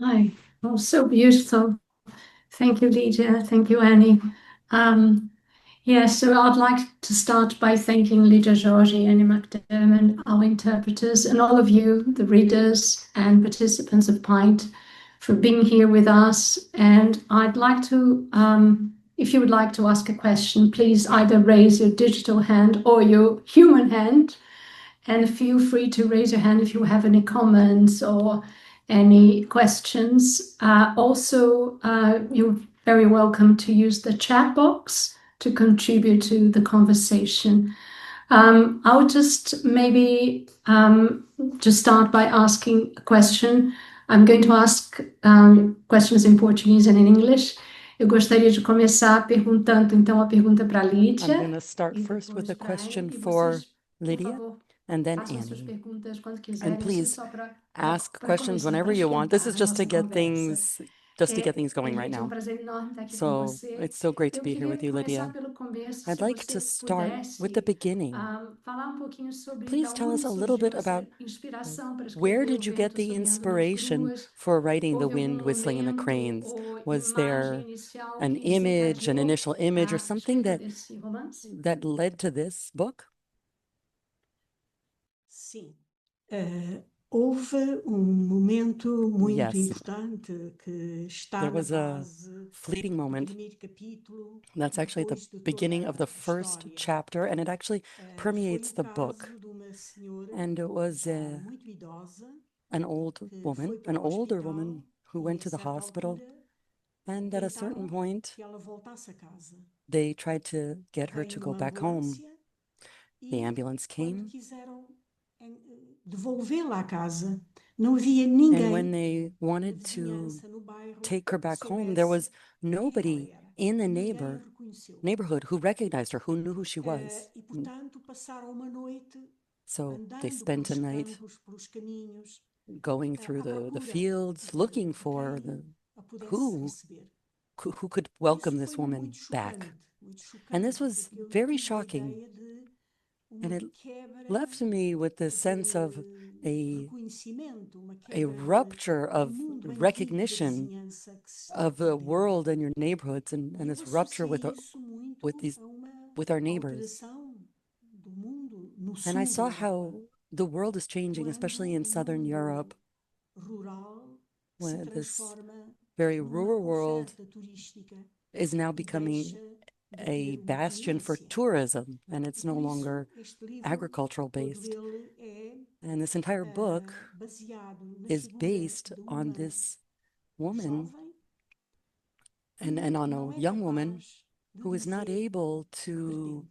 Hi. Oh, so beautiful. Thank you, Lydia. Thank you, Annie. Um, so I'd like to start by thanking Lídia Jorge, Annie McDermott, our interpreters, and all of you, the readers and participants of PINT, for being here with us. And I'd like to, if you would like to ask a question, please either raise your digital hand or your human hand. And feel free to raise your hand if you have any comments or any questions. You're very welcome to use the chat box to contribute to the conversation. I would just maybe just start by asking a question. I'm going to ask questions in Portuguese and in English. Eu gostaria de começar perguntando, então, a pergunta para a I'm Lídia going to start e first with depois a para a question Annie. E for vocês, por Lydia favor, and then façam suas Annie. perguntas quando And quiserem. Isso é please só ask para questions começar, para whenever you want. This esquentar is a just to nossa get conversa. things going right Lídia, é um now. prazer enorme estar aqui com So você. it's so great to Eu be here with queria you, começar Lydia. pelo começo, I'd se like to você start with the pudesse beginning. falar um pouquinho sobre Please da tell us onde a little bit surgiu about essa inspiração para where escrever O did you get Vento the Assobiando nas inspiration Gruas. for writing The Houve algum Wind Whistling in the momento Cranes? ou Was imagem there inicial an que image, an desencadeou initial image, or a something escrita desse romance? that led to this book? Sim. Houve momento muito Yes, importante que está there na was a base fleeting do moment. primeiro capítulo, That's actually the depois de toda beginning of the a first história. chapter, and it actually Foi permeates o the book. caso de uma senhora And it was muito idosa an old que woman, foi an para o older hospital woman who e went a to the certa hospital, altura and at a certain tentaram point, que ela voltasse a casa. they tried to get her to Veio go uma back home. ambulância The e ambulance quando came, quiseram devolvê-la à casa, não havia and when ninguém they na wanted to vizinhança, no bairro, take her que back home, there soubesse was quem ela nobody era. in the Ninguém a reconheceu. neighborhood who recognized her, who knew who she was. E, portanto, passaram uma noite So they andando spent a pelos night campos, pelos caminhos, going through à the procura fields, looking for quem a pudesse who receber. who could Isso welcome this foi woman back. muito And this chocante, was porque eu very tive a shocking. ideia de And uma it quebra left me with this sense of de reconhecimento, uma a quebra rupture do of mundo antigo da recognition vizinhança que se estava a of the perder. world and your neighborhoods, E and eu this rupture associei isso muito with these a uma with our neighbors. alteração do mundo no And I sul da saw Europa, how the world is changing, especially quando in o Southern mundo Europe, rural se when this transforma very numa rural world oferta turística is now e becoming deixa de a ter uma bastion for vivência. tourism, and E it's no por isso longer este livro, agricultural todo based. ele é And this entire book baseado na is figura based de on uma this woman jovem and que on não a é young woman capaz de who is not dizer able o que to pretende.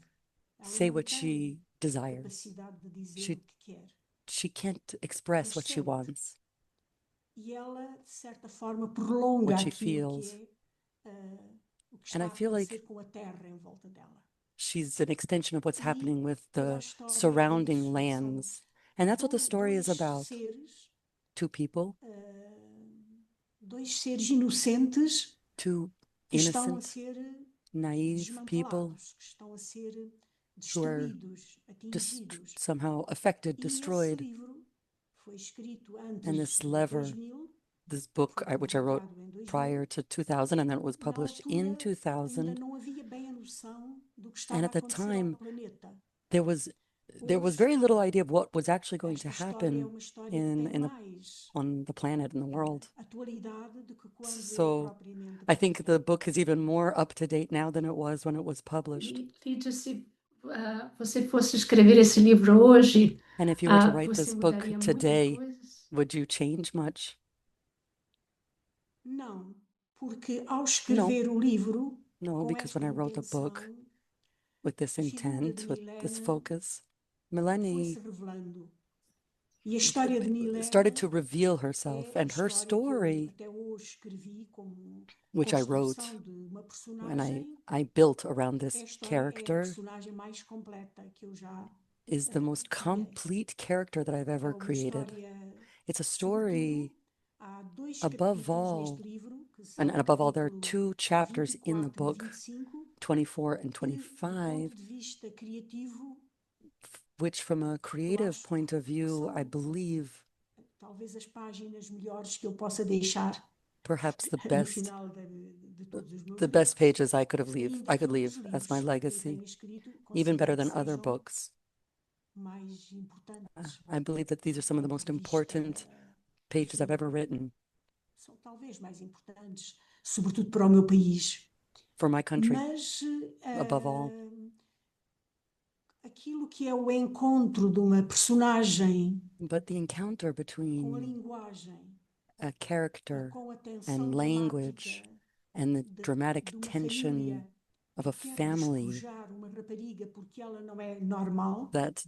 Ela say não what tem she a desires. capacidade de dizer She o que quer, she can't express mas what she sente. wants, E ela, de certa forma, prolonga what she aquilo feels. que é o que And está I a feel acontecer like com a terra em volta dela. she's an extension of what's E happening with toda a the história é surrounding isso. São lands. And that's what the story is about. seres, Two people, dois seres inocentes two que estão a innocent, ser naive people desmantelados, que estão a ser who are destruídos, atingidos. somehow affected, E esse destroyed. livro foi escrito And antes this de lever, 2000, this book, foi which I wrote publicado em 2000. prior to 2000, and then it was Na published in altura, ainda 2000. não havia bem a noção do que And estava a at the acontecer ao time, planeta. there was Hoje, very little idea of what was actually going to esta história é happen uma história que tem the mais on the planet, in the world. atualidade do que quando eu So propriamente I think publiquei. the book is even more up to date now than it was when it was published. Lídia, se você fosse escrever esse livro hoje, And if you were to write você this book mudaria muitas today, coisas? would you change much? Não, porque ao No, escrever o livro no, com because esta when I wrote the book intenção, with this a figura de intent, with this Milena focus, foi-se Melanie revelando. E a história de started Milena to reveal herself, é a and her história que eu story, até hoje escrevi como which I wrote construção de uma and personagem. I built around this É a character, personagem mais completa que eu já is the most criei. complete character that I've É ever uma created. história, It's a sobretudo, story há dois above capítulos all, neste livro, que and são o above all, there are capítulo two chapters in the 24 e book, 25, 24 and que, do ponto 25, de vista criativo, which from a eu creative acho point of que view, I são believe talvez as páginas melhores que eu possa deixar Perhaps the no best final de todos os meus the best livros. pages I could Ainda que leave outros as my livros que eu legacy, tenha escrito even better considero que than other sejam books. mais importantes I believe that these are some of the do most ponto de vista, important pages I've ever written são talvez mais importantes, sobretudo para o meu país. for my country, Mas above all. aquilo que é o encontro de uma personagem But the encounter com a between linguagem, a character com a tensão and language dramática and the de dramatic uma tension família of a que quer family despojar uma rapariga porque ela não é normal, that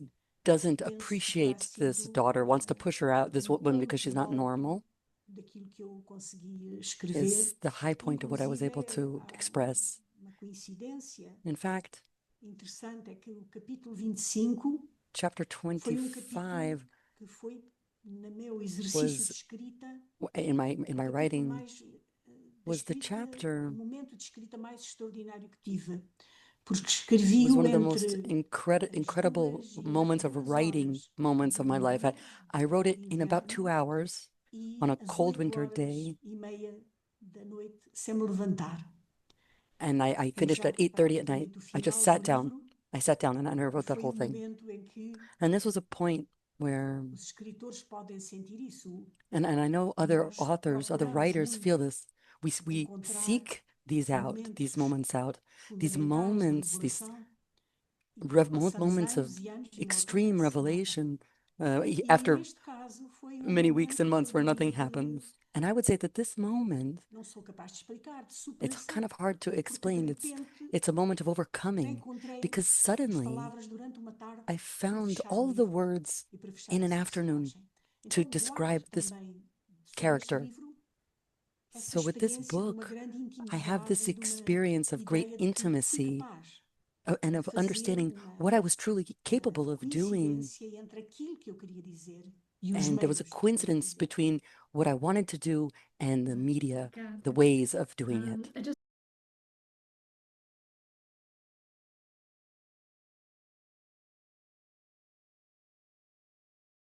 doesn't penso que terá appreciate this sido daughter, wants to push her out, this um woman, because ponto she's not alto normal, daquilo que eu consegui escrever. is the high point of what I was able to Inclusive, express. uma coincidência In fact, interessante é que o capítulo 25 chapter foi capítulo 25 que foi, no meu exercício was de escrita, in my capítulo writing mais, da was the escrita, chapter o momento de escrita mais extraordinário que tive, porque was escrevi-o one of the most entre incredible as 2 moments of e as 2 writing horas moments of my life. I wrote it de in about 2 inverno hours e on a às cold 8 winter horas day, e meia da noite, sem me levantar. and I Eu finished já at 8:30 at praticamente night. o I just final sat do down. livro, I sat down and I wrote that foi whole thing. momento em que And this was a point where, os escritores podem sentir isso. and I know other Nós authors, other procuramos writers muito feel this. We encontrar seek these moments out, these fundamentais de these revelação, e passamos moments of anos e anos e não extreme acontece nada. revelation E after neste caso foi many weeks and momento months where nothing de, happens. And I would say that this moment, não sou capaz de explicar, de it's superação, kind of hard to porque de explain. repente It's a moment of overcoming encontrei because as suddenly palavras durante uma tarde I para found fechar o all the livro words e para fechar in an essa afternoon personagem. to Então describe guardo this também sobre este character. livro essa So with this experiência de uma book, grande I have intimidade this e de uma experience of great ideia de que fui intimacy capaz and de of fazer understanding what I was truly capable of doing. coincidência entre aquilo que eu queria dizer e os And there was meios a de o coincidence dizer. between what I wanted to do and the media, Okay. the ways of doing it. I just